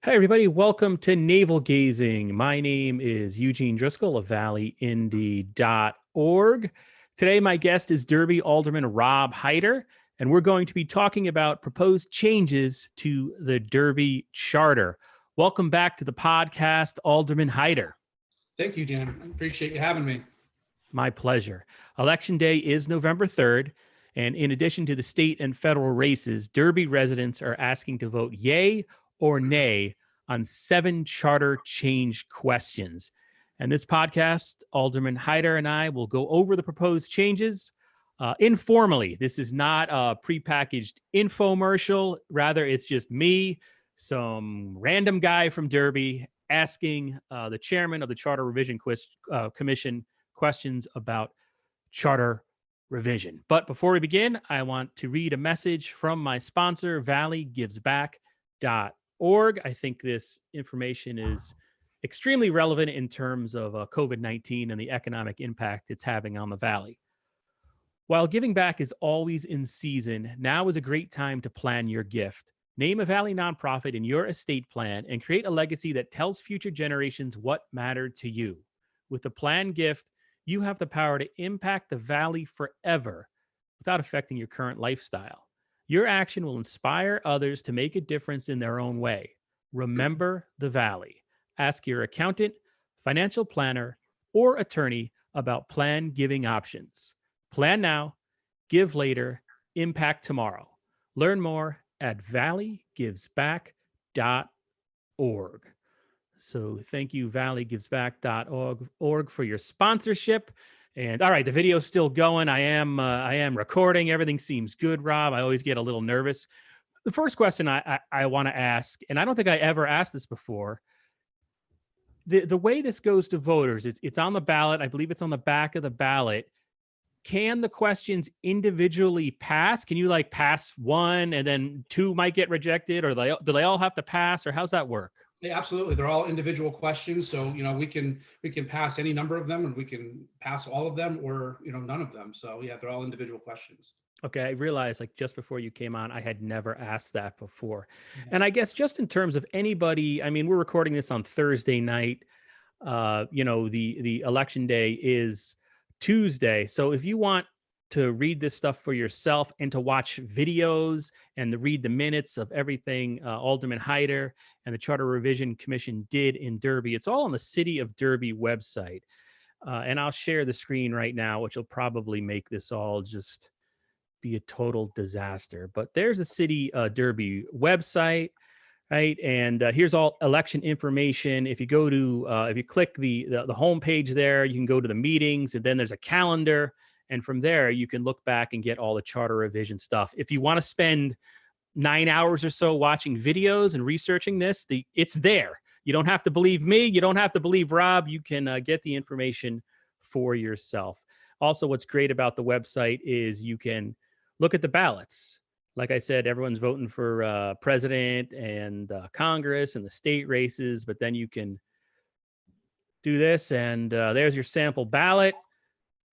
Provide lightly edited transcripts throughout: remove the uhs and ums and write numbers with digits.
Hey, everybody. Welcome to Navel Gazing. My name is Eugene Driscoll of valleyindy.org. Today, my guest is Derby Alderman Rob Hyder, and we're going to be talking about proposed changes to the Derby Charter. Welcome back to the podcast, Alderman Hyder. Thank you, Dan. I appreciate you having me. My pleasure. Election Day is November 3rd, and in addition to the state and federal races, Derby residents are asking to vote yay or nay on 7 charter change questions. And this podcast, Alderman Hyder and I will go over the proposed changes informally. This is not a prepackaged infomercial. Rather, it's just me, some random guy from Derby, asking the chairman of the Charter Revision Commission questions about charter revision. But before we begin, I want to read a message from my sponsor, valleygivesback.org. I think this information is extremely relevant in terms of COVID-19 and the economic impact it's having on the Valley. While giving back is always in season, now is a great time to plan your gift. Name a Valley nonprofit in your estate plan and create a legacy that tells future generations what mattered to you. With the planned gift, you have the power to impact the Valley forever without affecting your current lifestyle. Your action will inspire others to make a difference in their own way. Remember the Valley. Ask your accountant, financial planner, or attorney about plan giving options. Plan now, give later, impact tomorrow. Learn more at valleygivesback.org. So thank you, valleygivesback.org for your sponsorship. And all right, the video's still going. I am recording. Everything seems good, Rob. I always get a little nervous. The first question I want to ask, and I don't think I ever asked this before, the way this goes to voters, it's on the ballot. I believe it's on the back of the ballot. Can the questions individually pass? Can you like pass one and then 2 might get rejected, or do they all have to pass, or how's that work? Yeah, absolutely. They're all individual questions. So, we can pass any number of them, and we can pass all of them, or, none of them. So yeah, they're all individual questions. Okay, I realized like just before you came on, I had never asked that before. Yeah. And I guess just in terms of anybody, I mean, we're recording this on Thursday night. The election day is Tuesday. So if you want to read this stuff for yourself and to watch videos and to read the minutes of everything Alderman Hyder and the Charter Revision Commission did in Derby, it's all on the City of Derby website. And I'll share the screen right now, which will probably make this all just be a total disaster. But there's the City Derby website, right? And here's all election information. If you go to, if you click the home page there, you can go to the meetings, and then there's a calendar. And from there, you can look back and get all the charter revision stuff. If you want to spend 9 hours or so watching videos and researching this, it's there. You don't have to believe me. You don't have to believe Rob. You can get the information for yourself. Also, what's great about the website is you can look at the ballots. Like I said, everyone's voting for president and Congress and the state races, but then you can do this, and there's your sample ballot.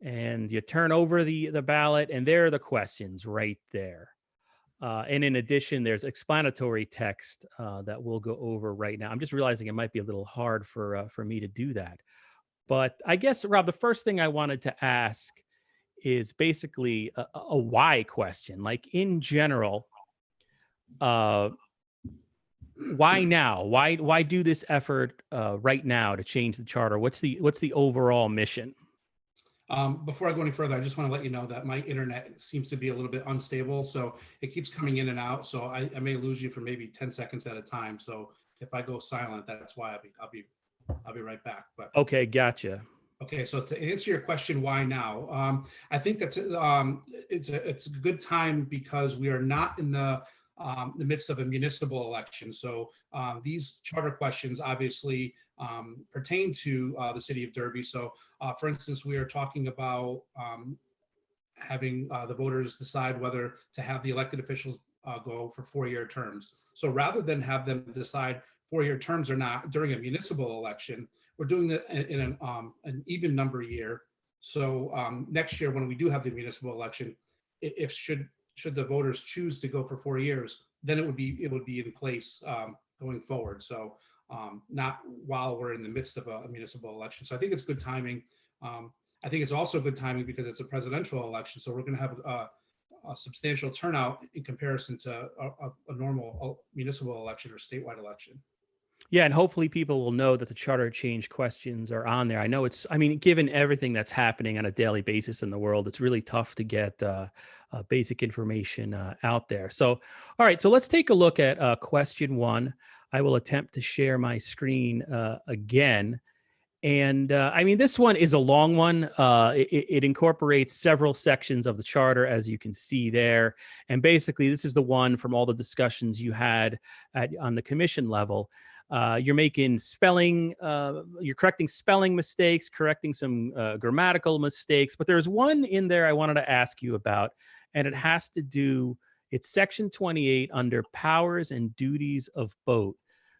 And you turn over the ballot, and there are the questions right there. And in addition, there's explanatory text that we'll go over right now. I'm just realizing it might be a little hard for me to do that. But I guess, Rob, the first thing I wanted to ask is basically a why question. Like in general, why now? Why do this effort right now to change the charter? What's the overall mission? Before I go any further, I just want to let you know that my internet seems to be a little bit unstable, so it keeps coming in and out. So I may lose you for maybe 10 seconds at a time. So if I go silent, that's why I'll be right back. But okay, gotcha. Okay, so to answer your question, why now? I think that's it's a good time because we are not in the midst of a municipal election. So these charter questions obviously pertain to the city of Derby. So for instance, we are talking about having the voters decide whether to have the elected officials go for 4-year terms. So rather than have them decide 4-year terms or not during a municipal election, we're doing that in an even number year. So next year, when we do have the municipal election, if should the voters choose to go for 4 years, then it would be in place going forward. So not while we're in the midst of a municipal election. So I think it's good timing. I think it's also good timing because it's a presidential election. So we're going to have a substantial turnout in comparison to a normal municipal election or statewide election. Yeah, and hopefully people will know that the charter change questions are on there. I mean, given everything that's happening on a daily basis in the world, it's really tough to get basic information out there. So, all right, so let's take a look at question one. I will attempt to share my screen again. And I mean, this one is a long one. It incorporates several sections of the charter, as you can see there. And basically, this is the one from all the discussions you had on the commission level. You're making you're correcting spelling mistakes, correcting some grammatical mistakes. But there's one in there I wanted to ask you about, and it has to do, it's section 28 under powers and duties of BOAT.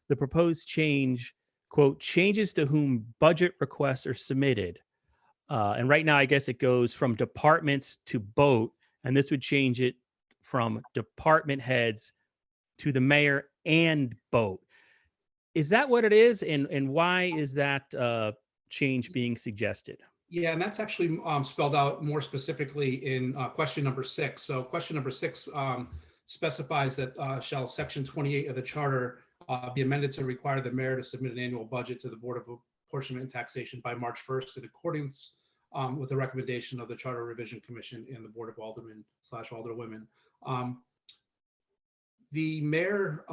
The proposed change, quote, changes to whom budget requests are submitted. And right now, I guess it goes from departments to BOAT, and this would change it from department heads to the mayor and BOAT. Is that what it is? And why is that change being suggested? Yeah, and that's actually spelled out more specifically in question number 6. So question number 6 specifies that shall section 28 of the charter be amended to require the mayor to submit an annual budget to the Board of Apportionment and Taxation by March 1st in accordance with the recommendation of the Charter Revision Commission and the Board of Aldermen/Alderwomen. The mayor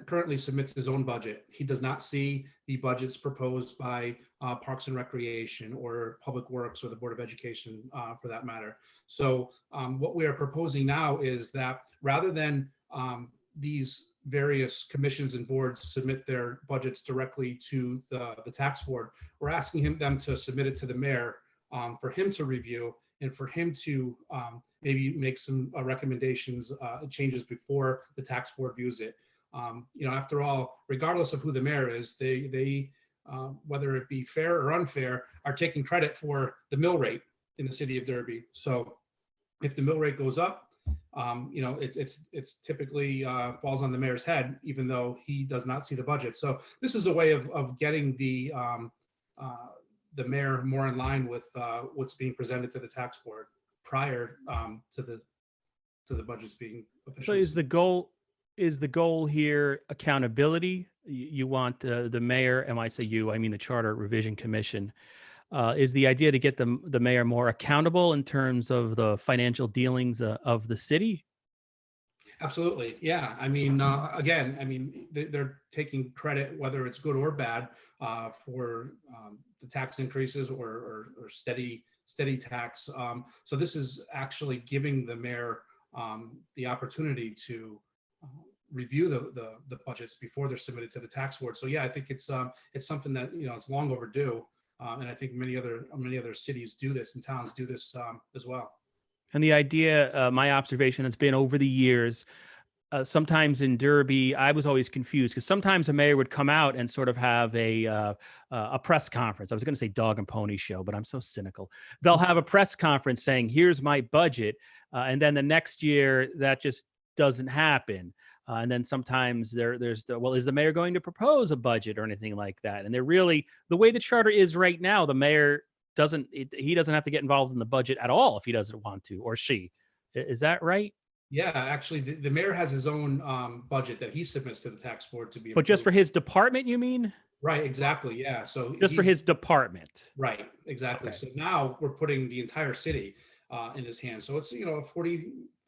currently submits his own budget. He does not see the budgets proposed by Parks and Recreation or Public Works or the Board of Education for that matter. So what we are proposing now is that rather than these various commissions and boards submit their budgets directly to the tax board, we're asking them to submit it to the mayor for him to review and for him to maybe make some recommendations, changes before the tax board views it. After all, regardless of who the mayor is, they whether it be fair or unfair, are taking credit for the mill rate in the city of Derby. So if the mill rate goes up, it's typically falls on the mayor's head, even though he does not see the budget. So this is a way of getting the mayor more in line with what's being presented to the tax board prior to the budgets being officially. So is the goal here accountability? You want the mayor, and I say you, I mean the Charter Revision Commission. Is the idea to get the mayor more accountable in terms of the financial dealings of the city? Absolutely. Yeah. I mean, again, they're taking credit, whether it's good or bad, for the tax increases or steady tax. So this is actually giving the mayor the opportunity to review the budgets before they're submitted to the tax board. So yeah, I think it's something that it's long overdue, and I think many other cities do this and towns do this as well. And the idea, my observation has been over the years, sometimes in Derby, I was always confused because sometimes a mayor would come out and sort of have a press conference. I was going to say dog and pony show, but I'm so cynical. They'll have a press conference saying, "Here's my budget," and then the next year that just doesn't happen. And then sometimes there's is the mayor going to propose a budget or anything like that? And they're really, the way the charter is right now, the mayor doesn't have to get involved in the budget at all if he doesn't want to, or she. Is that right? Yeah, actually, the mayor has his own budget that he submits to the tax board to be. But just for his department, you mean? Right, exactly. Yeah. So just for his department. Right, exactly. Okay. So now we're putting the entire city in his hands. So it's, a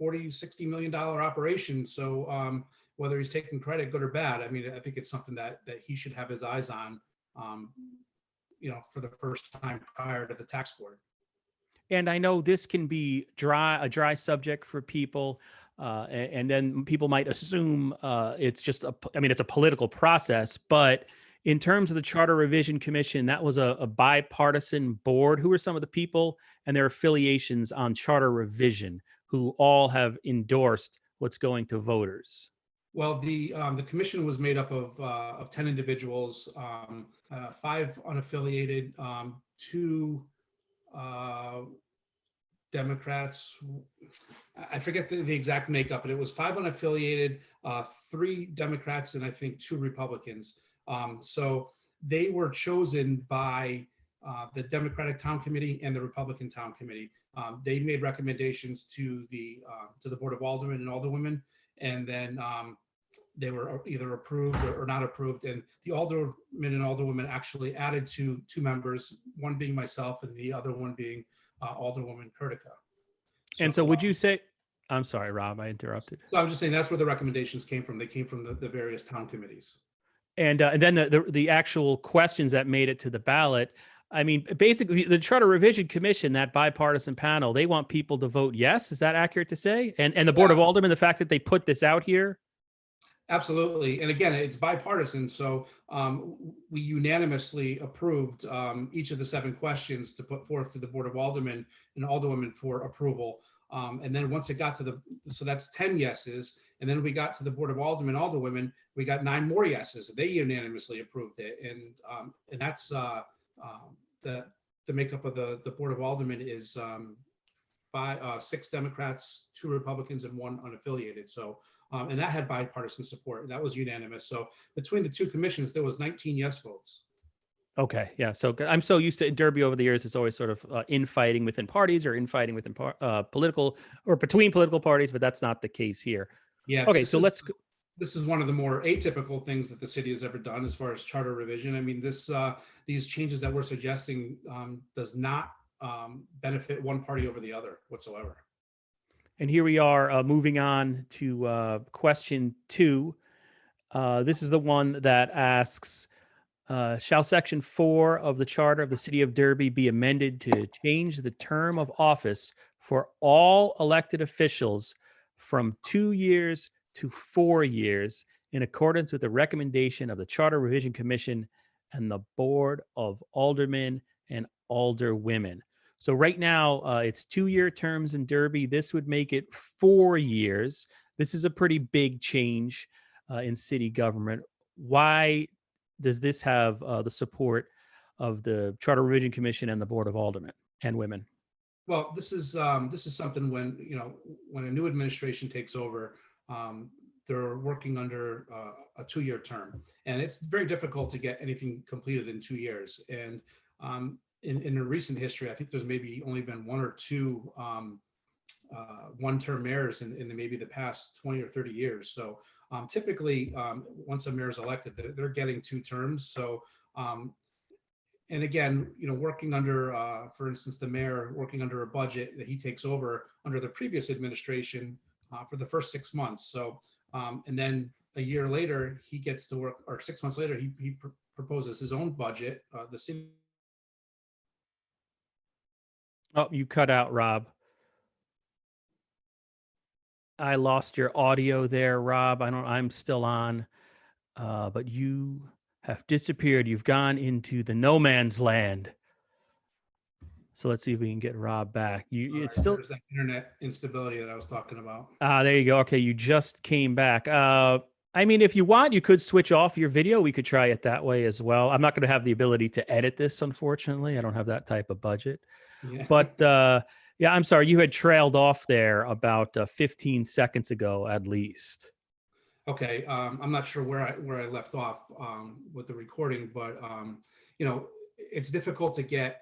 $40-60 million operation. So whether he's taking credit, good or bad, I mean, I think it's something that he should have his eyes on, for the first time prior to the tax board. And I know this can be a dry subject for people, and then people might assume it's just it's a political process. But in terms of the Charter Revision Commission, that was a bipartisan board. Who are some of the people and their affiliations on charter revision who all have endorsed what's going to voters? Well, the commission was made up of 10 individuals, 5 unaffiliated, 2 Democrats. I forget the exact makeup, but it was 5 unaffiliated, 3 Democrats, and I think 2 Republicans. So they were chosen by the Democratic Town Committee and the Republican Town Committee. They made recommendations to the Board of Aldermen and Alderwomen, and then they were either approved or not approved. And the Aldermen and Alderwomen actually added two members, one being myself and the other one being Alderwoman Kurtica. And so would you say, I'm sorry, Rob, I interrupted. So I'm just saying that's where the recommendations came from. They came from the various town committees. And then the actual questions that made it to the ballot. I mean, basically, the Charter Revision Commission, that bipartisan panel, they want people to vote yes. Is that accurate to say? And the Board of Aldermen, the fact that they put this out here? Absolutely. And again, it's bipartisan. So we unanimously approved each of the 7 questions to put forth to the Board of Aldermen and Alderwomen for approval. And then once it got to so that's 10 yeses. And then we got to the Board of Aldermen, Alderwomen, we got 9 more yeses. They unanimously approved it. And that's the makeup of the Board of Aldermen is 6 Democrats, 2 Republicans, and 1 unaffiliated. So, and that had bipartisan support. That was unanimous. So between the 2 commissions, there was 19 yes votes. Okay, yeah. So I'm so used to in Derby over the years, it's always sort of infighting within parties or infighting within political or between political parties, but that's not the case here. Yeah. Okay, so let's go. This is one of the more atypical things that the city has ever done as far as charter revision. I mean, these changes that we're suggesting does not benefit one party over the other whatsoever. And here we are moving on to question 2. This is the one that asks, shall Section 4 of the Charter of the City of Derby be amended to change the term of office for all elected officials from 2 years to 4 years in accordance with the recommendation of the Charter Revision Commission and the Board of Aldermen and Alderwomen? So right now, it's 2-year terms in Derby. This would make it 4 years. This is a pretty big change in city government. Why does this have the support of the Charter Revision Commission and the Board of Aldermen and Women? Well, this is something when a new administration takes over, they're working under a 2-year term, and it's very difficult to get anything completed in 2 years. And in a recent history, I think there's maybe only been 1 or 2 one-term mayors in maybe the past 20 or 30 years. So typically, once a mayor is elected, they're getting 2 terms. So, and again, working under, for instance, the mayor working under a budget that he takes over under the previous administration for the first 6 months. So, and then a year later, he gets to work, or 6 months later, he proposes his own budget. The city. Oh, you cut out, Rob. I lost your audio there, Rob. I'm still on, but you have disappeared. You've gone into the no man's land. So let's see if we can get Rob back. It's still there's that internet instability that I was talking about. There you go. Okay, you just came back. I mean, if you want, you could switch off your video. We could try it that way as well. I'm not going to have the ability to edit this, unfortunately. I don't have that type of budget. Yeah. But yeah, I'm sorry. You had trailed off there about 15 seconds ago, at least. Okay, I'm not sure where I left off with the recording, but it's difficult to get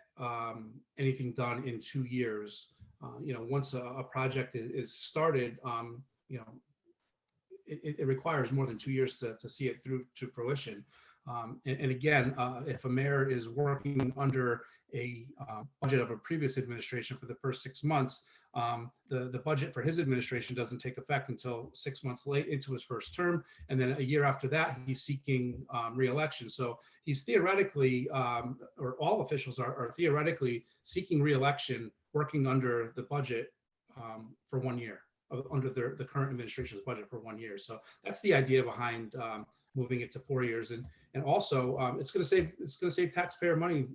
anything done in 2 years. Once a project is started, it requires more than 2 years to see it through to fruition. And again, if a mayor is working under a budget of a previous administration for the first 6 months, the budget for his administration doesn't take effect until 6 months late into his first term. And then a year after that, he's seeking re-election. So he's theoretically, or all officials are theoretically seeking re-election, working under the budget for 1 year, under the current administration's budget for 1 year. So that's the idea behind moving it to 4 years. And also it's going to save taxpayer money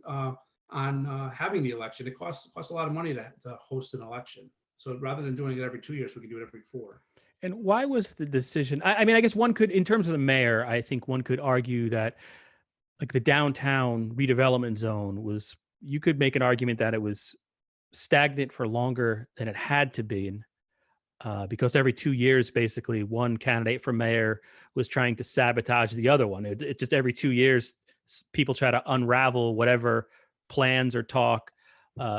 on having the election. It costs a lot of money to host an election. So rather than doing it every 2 years, we can do it every 4. And why was the decision? I mean, I guess one could, in terms of the mayor, I think one could argue that like the downtown redevelopment zone was, you could make an argument that it was stagnant for longer than it had to be, because every 2 years, basically, one candidate for mayor was trying to sabotage the other one. It just every 2 years, people try to unravel whatever plans or talk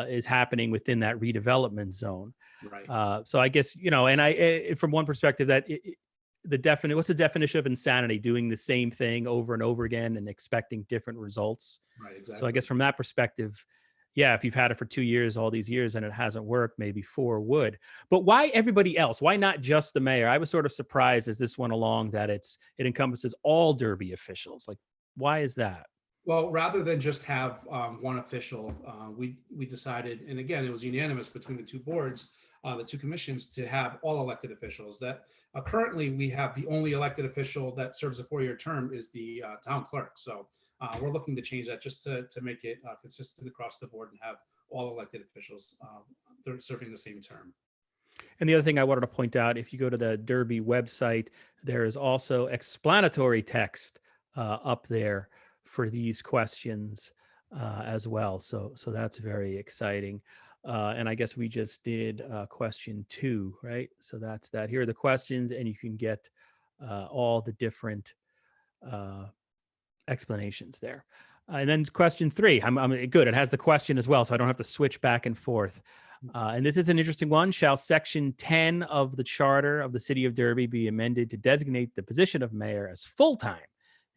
is happening within that redevelopment zone. Right. So I guess, and from one perspective, what's the definition of insanity? Doing the same thing over and over again and expecting different results. Right. Exactly. So I guess from that perspective, yeah, if you've had it for 2 years, all these years, and it hasn't worked, maybe 4 would. But why everybody else? Why not just the mayor? I was sort of surprised as this went along that it encompasses all Derby officials. Like, why is that? Well, rather than just have one official, we decided, and again, it was unanimous between the two boards, the two commissions, to have all elected officials. That currently we have the only elected official that serves a 4-year term is the town clerk. So we're looking to change that just to make it consistent across the board and have all elected officials they're serving the same term. And the other thing I wanted to point out, if you go to the Derby website, there is also explanatory text up there for these questions as well. So that's very exciting. And I guess we just did question 2, right? So that's that. Here are the questions, and you can get all the different explanations there. And then question 3, I'm good. It has the question as well, so I don't have to switch back and forth. And this is an interesting one. Shall Section 10 of the Charter of the City of Derby be amended to designate the position of mayor as full-time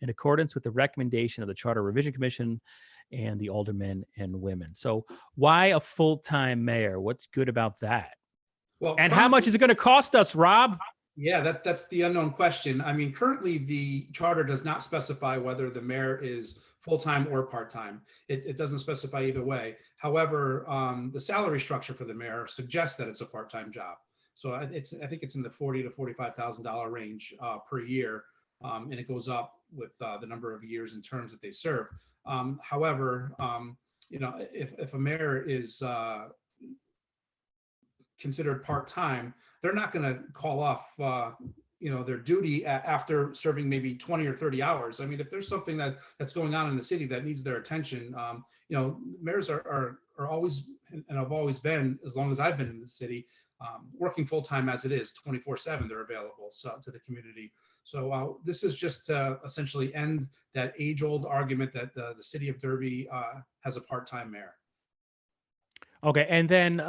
in accordance with the recommendation of the Charter Revision Commission and the aldermen and women? So why a full-time mayor? What's good about that? Well, and how much is it going to cost us, Rob? Yeah, that's the unknown question. I mean, currently the charter does not specify whether the mayor is full-time or part-time. It doesn't specify either way. However, the salary structure for the mayor suggests that it's a part-time job. So I think it's in the $40,000 to $45,000 range per year, and it goes up with the number of years and terms that they serve. However, if a mayor is considered part-time, they're not going to call off their duty after serving maybe 20 or 30 hours. I mean, if there's something that's going on in the city that needs their attention, mayors are always, and have always been, as long as I've been in the city, working full-time as it is, 24/7, they're available to the community. So this is just to essentially end that age-old argument that the city of Derby has a part-time mayor. Okay, and then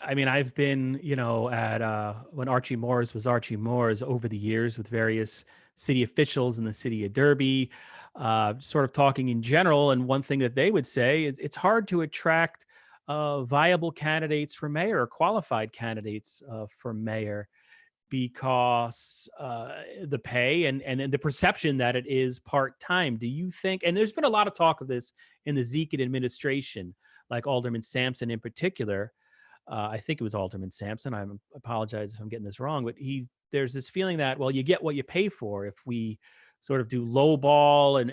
I've been, at when Archie Moore's was Archie Moore's over the years with various city officials in the city of Derby, sort of talking in general. And one thing that they would say is it's hard to attract viable candidates for mayor or qualified candidates for mayor because the pay and the perception that it is part-time. Do you think, and there's been a lot of talk of this in the Zekin administration, like Alderman Sampson in particular, I think it was Alderman Sampson. I apologize if I'm getting this wrong, but there's this feeling that, well, you get what you pay for. If we sort of do low ball and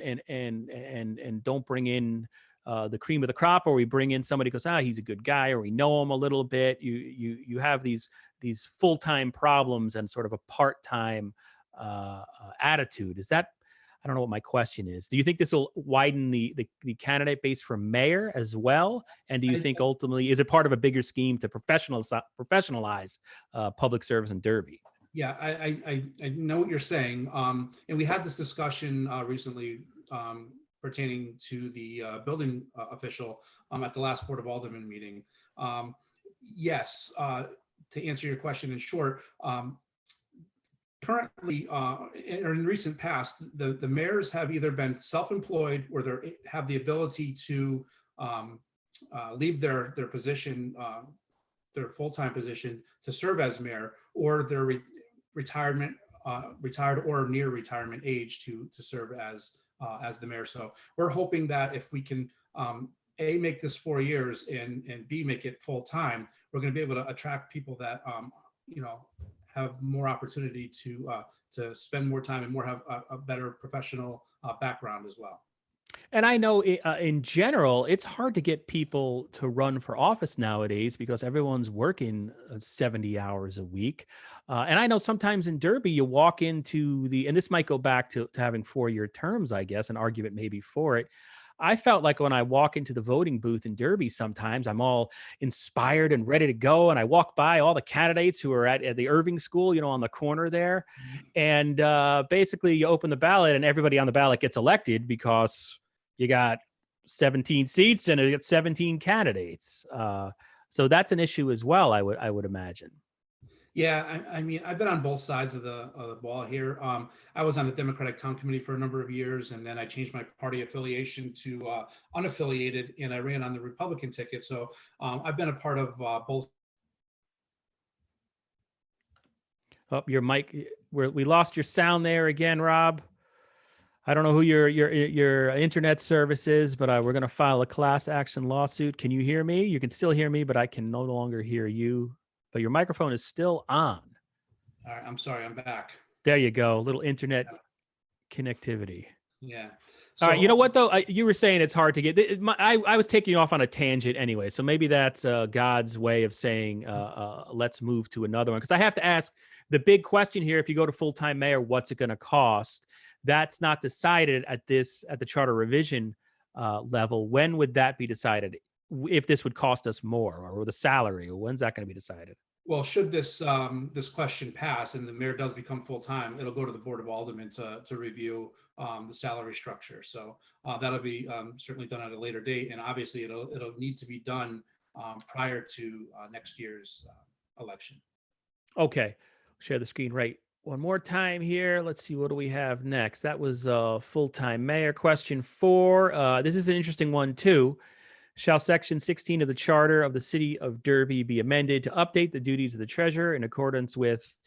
don't bring in the cream of the crop, or we bring in somebody who goes, he's a good guy, or we know him a little bit, you have these full-time problems and sort of a part-time attitude. Is that, I don't know what my question is. Do you think this will widen the candidate base for mayor as well? And do you think ultimately, is it part of a bigger scheme to professionalize public service in Derby? Yeah, I know what you're saying. And we had this discussion recently pertaining to the building official at the last Board of Aldermen meeting. Yes, to answer your question in short, currently, or in recent past, the mayors have either been self-employed or they have the ability to leave their position, their full-time position, to serve as mayor, or their retired or near retirement age to serve as the mayor. So we're hoping that if we can A, make this 4 years, and B, make it full-time, we're going to be able to attract people that have more opportunity to spend more time and have a better professional background as well. And I know in general, it's hard to get people to run for office nowadays because everyone's working 70 hours a week. And I know sometimes in Derby, you walk into and this might go back to having 4-year terms, I guess, an argument maybe for it. I felt like when I walk into the voting booth in Derby, sometimes I'm all inspired and ready to go. And I walk by all the candidates who are at the Irving School, on the corner there. And basically you open the ballot and everybody on the ballot gets elected because you got 17 seats and you got 17 candidates. So that's an issue as well, I would imagine. Yeah, I mean, I've been on both sides of the ball here. I was on the Democratic Town Committee for a number of years, and then I changed my party affiliation to unaffiliated, and I ran on the Republican ticket. So I've been a part of both. Oh, your mic, we lost your sound there again, Rob. I don't know who your internet service is, but we're going to file a class action lawsuit. Can you hear me? You can still hear me, but I can no longer hear you. But your microphone is still on. All right, I'm sorry, I'm back. There you go. A little internet connectivity. Yeah. So, all right. You know what, though? You were saying it's hard to get. I was taking you off on a tangent anyway. So maybe that's God's way of saying, let's move to another one. Because I have to ask the big question here. If you go to full-time mayor, what's it going to cost? That's not decided at the charter revision level. When would that be decided? If this would cost us more, or the salary, or when's that going to be decided? Well, should this this question pass and the mayor does become full time, it'll go to the Board of Aldermen to review the salary structure. So that'll be certainly done at a later date, and obviously it'll need to be done prior to next year's election. Okay, share the screen right one more time here. Let's see, what do we have next? That was full-time mayor. Question 4. This is an interesting one too. Shall Section 16 of the Charter of the City of Derby be amended to update the duties of the treasurer in accordance with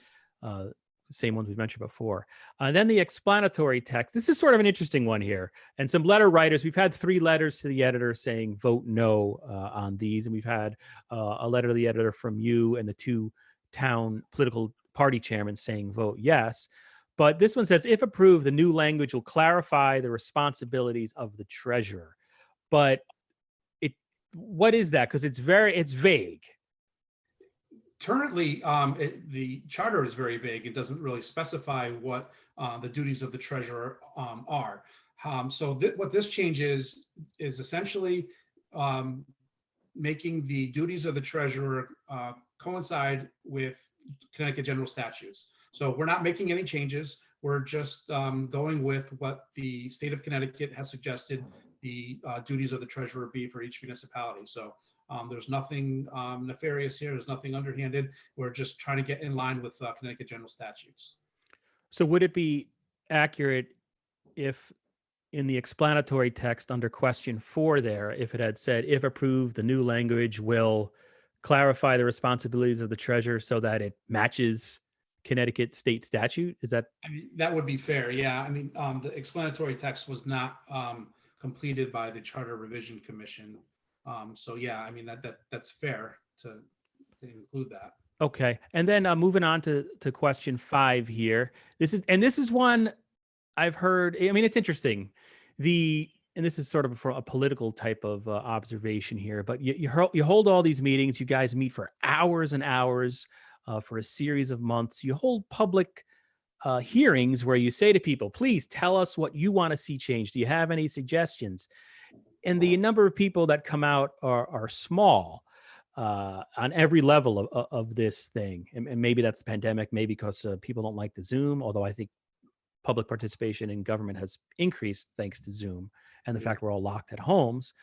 the same ones we've mentioned before? Then the explanatory text. This is sort of an interesting one here. And some letter writers, we've had 3 letters to the editor saying vote no on these. And we've had a letter to the editor from you and the 2 town political party chairmen saying vote yes. But this one says, if approved, the new language will clarify the responsibilities of the treasurer. But what is that? Because it's vague. Currently, the charter is very vague. It doesn't really specify what the duties of the treasurer are. So what this change is essentially making the duties of the treasurer coincide with Connecticut general statutes. So we're not making any changes. We're just going with what the state of Connecticut has suggested the duties of the treasurer be for each municipality. So there's nothing nefarious here. There's nothing underhanded. We're just trying to get in line with Connecticut general statutes. So would it be accurate if in the explanatory text under question 4 there, if it had said, if approved, the new language will clarify the responsibilities of the treasurer so that it matches Connecticut state statute? Is that? I mean, that would be fair. Yeah. I mean, the explanatory text was not completed by the Charter Revision Commission. So yeah, I mean, that's fair to include that. Okay. And then moving on to question 5 here. This is one I've heard. I mean, it's interesting. And this is sort of a political type of observation here, but you hold all these meetings. You guys meet for hours and hours for a series of months. You hold public hearings where you say to people, please tell us what you want to see changed. Do you have any suggestions? And the number of people that come out are small on every level of this thing. And maybe that's the pandemic, maybe because people don't like the Zoom, although I think public participation in government has increased thanks to Zoom and the fact we're all locked at homes.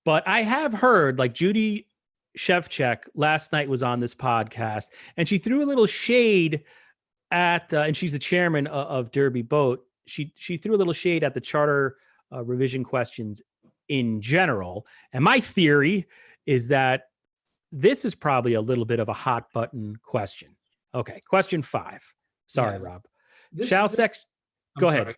But I have heard, like Judy Shevchik last night was on this podcast, and she threw a little shade at, and she's the chairman of Derby Boat. She threw a little shade at the charter revision questions in general. And my theory is that this is probably a little bit of a hot button question. Okay, question 5. Sorry, yeah. Rob. Go ahead.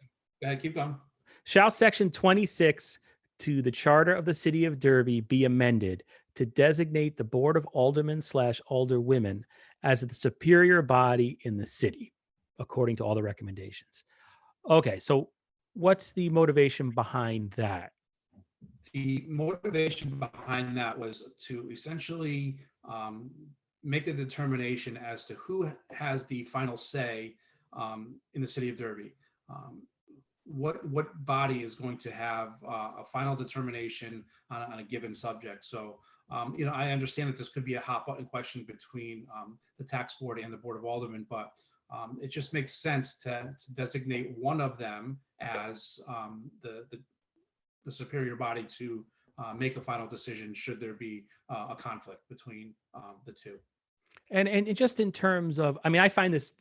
Keep going. Shall Section 26 to the Charter of the City of Derby be amended to designate the Board of Aldermen/Alderwomen as the superior body in the city, according to all the recommendations? Okay, so what's the motivation behind that? The motivation behind that was to essentially make a determination as to who has the final say in the city of Derby. what body is going to have a final determination on a given subject. So, I understand that this could be a hot button question between the tax board and the Board of Aldermen, but it just makes sense to designate one of them as the superior body to make a final decision should there be a conflict between the two. And just in terms of, I mean, I find this,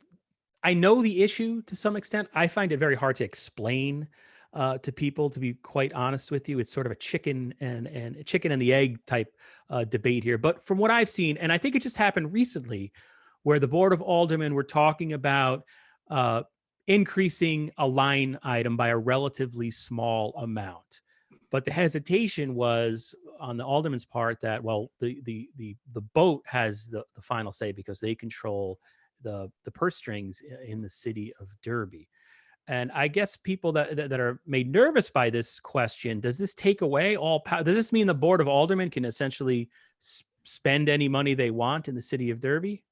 I know the issue to some extent. I find it very hard to explain to people, to be quite honest with you. It's sort of a chicken and the egg type debate here. But from what I've seen, and I think it just happened recently, where the Board of Aldermen were talking about increasing a line item by a relatively small amount. But the hesitation was on the alderman's part that, well, the boat has the final say because they control the purse strings in the city of Derby. And I guess people that are made nervous by this question, does this take away all power? Does this mean the Board of Aldermen can essentially spend any money they want in the city of Derby?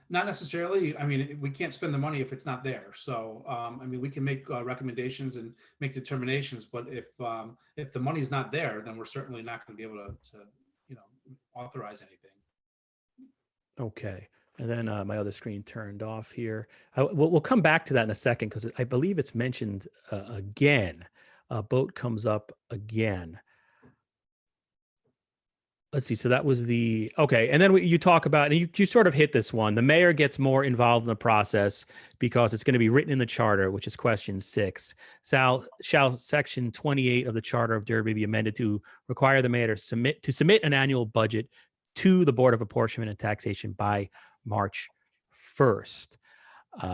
Not necessarily. I mean, we can't spend the money if it's not there. So, I mean, we can make recommendations and make determinations, but if the money's not there, then we're certainly not going to be able to authorize anything. Okay. And then my other screen turned off here. We'll come back to that in a second because I believe it's mentioned again. A boat comes up again. Let's see. So that was okay. And then you talk about, and you sort of hit this one. The mayor gets more involved in the process because it's going to be written in the charter, which is question 6. Shall section 28 of the Charter of Derby be amended to require the mayor to submit an annual budget to the Board of Apportionment and Taxation by March 1st,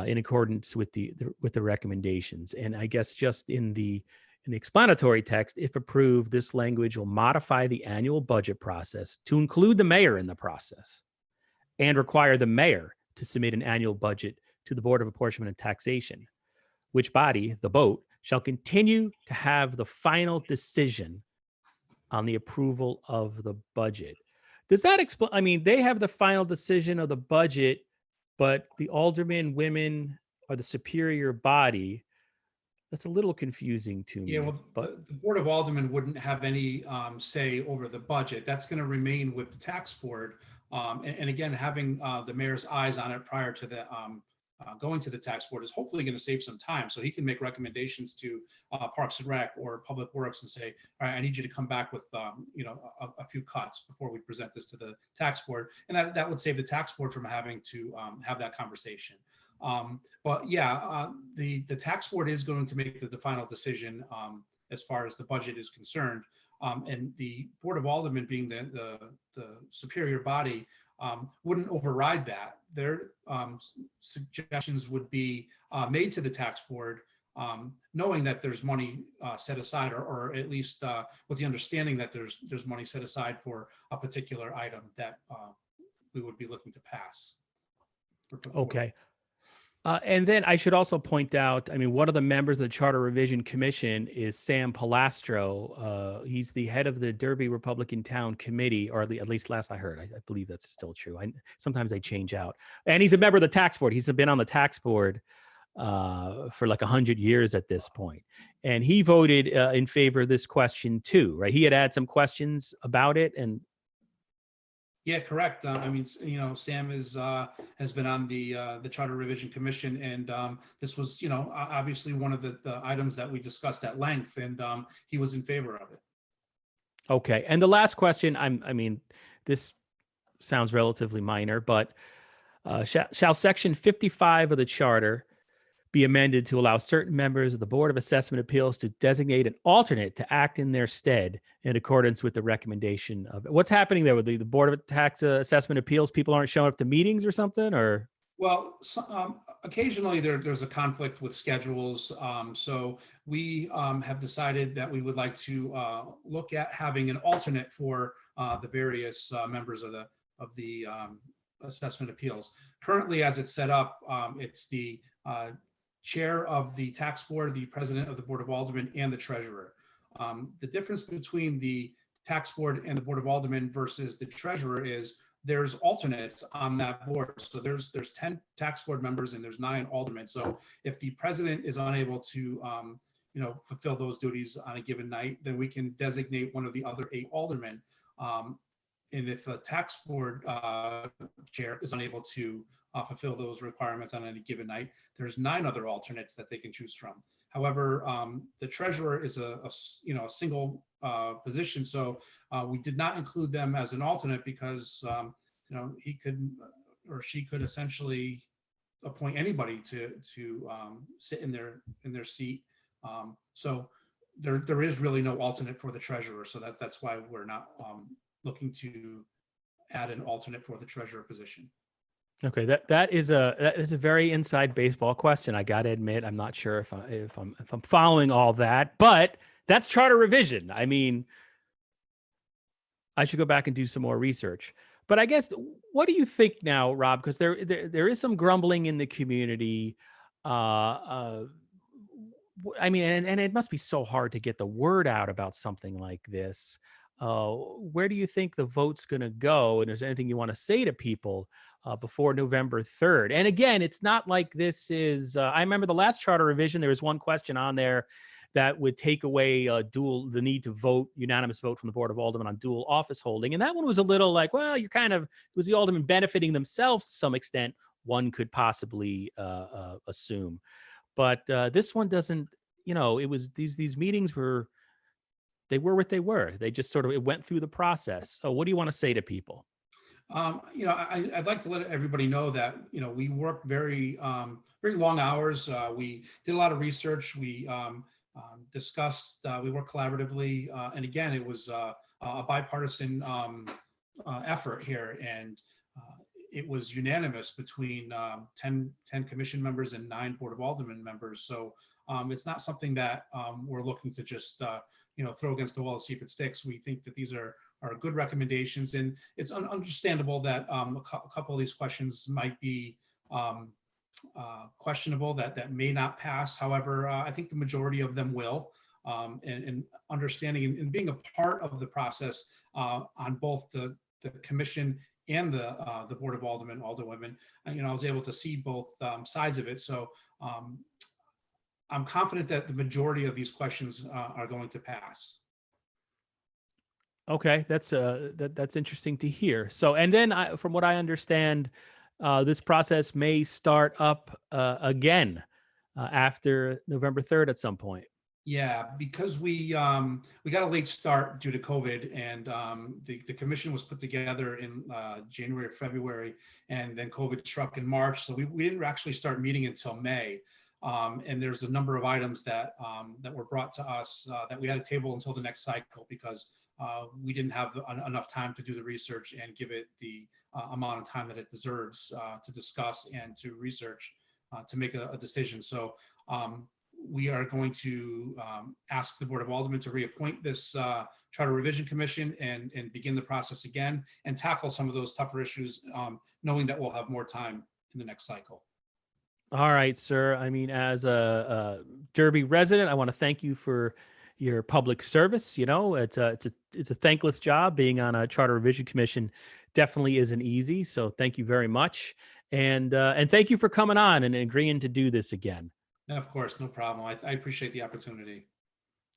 in accordance with the recommendations. And I guess just in the explanatory text, if approved, this language will modify the annual budget process to include the mayor in the process and require the mayor to submit an annual budget to the Board of Apportionment and Taxation, which body, the boat, shall continue to have the final decision on the approval of the budget. Does that explain? I mean, they have the final decision of the budget, but the aldermen, women are the superior body. That's a little confusing to me. Yeah, well, but the Board of Aldermen wouldn't have any say over the budget. That's going to remain with the tax board. And again, having the mayor's eyes on it prior to the going to the tax board is hopefully going to save some time. So he can make recommendations to Parks and Rec or Public Works and say, all right, I need you to come back with a few cuts before we present this to the tax board. And that would save the tax board from having to have that conversation. But yeah, the tax board is going to make the final decision as far as the budget is concerned. And the Board of Aldermen being the superior body wouldn't override that. Their suggestions would be made to the tax board, knowing that there's money set aside, or at least with the understanding that there's money set aside for a particular item that we would be looking to pass. Okay. And then I should also point out, I mean, one of the members of the Charter Revision Commission is Sam Palastro. He's the head of the Derby Republican Town Committee, or at least last I heard. I believe that's still true. Sometimes they change out. And he's a member of the tax board. He's been on the tax board for like 100 years at this point. And he voted in favor of this question too, right? He had some questions about it. And yeah, correct. I mean, Sam has been on the Charter Revision Commission, and this was, obviously one of the items that we discussed at length, and he was in favor of it. Okay, and the last question, I mean, this sounds relatively minor, but shall Section 55 of the Charter be amended to allow certain members of the Board of Assessment Appeals to designate an alternate to act in their stead in accordance with the recommendation of what's happening there with the Board of Tax Assessment Appeals? People aren't showing up to meetings or something, or? Well, occasionally there's a conflict with schedules. So we have decided that we would like to look at having an alternate for the various members of the assessment appeals. Currently, as it's set up, it's the chair of the tax board, the president of the Board of Aldermen, and the treasurer. The difference between the tax board and the Board of Aldermen versus the treasurer is there's alternates on that board. So there's 10 tax board members and there's 9 aldermen. So if the president is unable to fulfill those duties on a given night, then we can designate one of the other 8 aldermen. And if a tax board chair is unable to fulfill those requirements on any given night, there's 9 other alternates that they can choose from. However, the treasurer is a single position, so we did not include them as an alternate because he could or she could essentially appoint anybody to sit in their seat. So there is really no alternate for the treasurer. So that's why we're not looking to add an alternate for the treasurer position. Okay, that is a very inside baseball question. I got to admit, I'm not sure if I'm following all that, but that's charter revision. I mean, I should go back and do some more research. But I guess, what do you think now, Rob? Because there is some grumbling in the community. I mean, and it must be so hard to get the word out about something like this. Where do you think the vote's going to go? And is there anything you want to say to people before November 3rd? And again, it's not like this is, I remember the last charter revision, there was one question on there that would take away the need to vote, unanimous vote from the Board of Aldermen on dual office holding. And that one was a little like, well, it was the aldermen benefiting themselves to some extent, one could possibly assume. But this one doesn't, it was these meetings they were what they were. They just it went through the process. So what do you want to say to people? I'd like to let everybody know that, we worked very long hours. We did a lot of research. We discussed, we worked collaboratively. And again, it was a bipartisan effort here. And it was unanimous between 10 commission members and 9 Board of Aldermen members. So it's not something that we're looking to just throw against the wall to see if it sticks. We think that these are good recommendations, and it's understandable that a couple of these questions might be questionable, that may not pass. However, I think the majority of them will, and understanding and being a part of the process on both the commission and the Board of Aldermen, Alderwomen, I was able to see both sides of it. So I'm confident that the majority of these questions are going to pass. Okay, that's interesting to hear. So, and then from what I understand, this process may start up again after November 3rd at some point. Yeah, because we got a late start due to COVID, and the commission was put together in January or February, and then COVID struck in March. So we didn't actually start meeting until May. And there's a number of items that were brought to us that we had to table until the next cycle because we didn't have enough time to do the research and give it the amount of time that it deserves to discuss and to research to make a decision. So we are going to ask the Board of Aldermen to reappoint this Charter Revision Commission and begin the process again and tackle some of those tougher issues, knowing that we'll have more time in the next cycle. All right, sir. I mean, as a Derby resident, I want to thank you for your public service. It's a thankless job. Being on a Charter Revision Commission definitely isn't easy. So thank you very much, and thank you for coming on and agreeing to do this again. Of course, no problem. I appreciate the opportunity.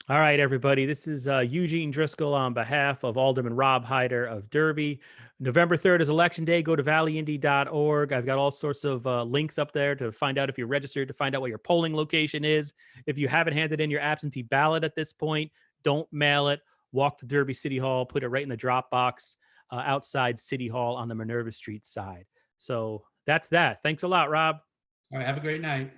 All right, everybody. This is Eugene Driscoll on behalf of Alderman Rob Hyder of Derby. November 3rd is Election Day. Go to valleyindy.org. I've got all sorts of links up there to find out if you're registered, to find out what your polling location is. If you haven't handed in your absentee ballot at this point, don't mail it. Walk to Derby City Hall, put it right in the drop box outside City Hall on the Minerva Street side. So that's that. Thanks a lot, Rob. All right. Have a great night.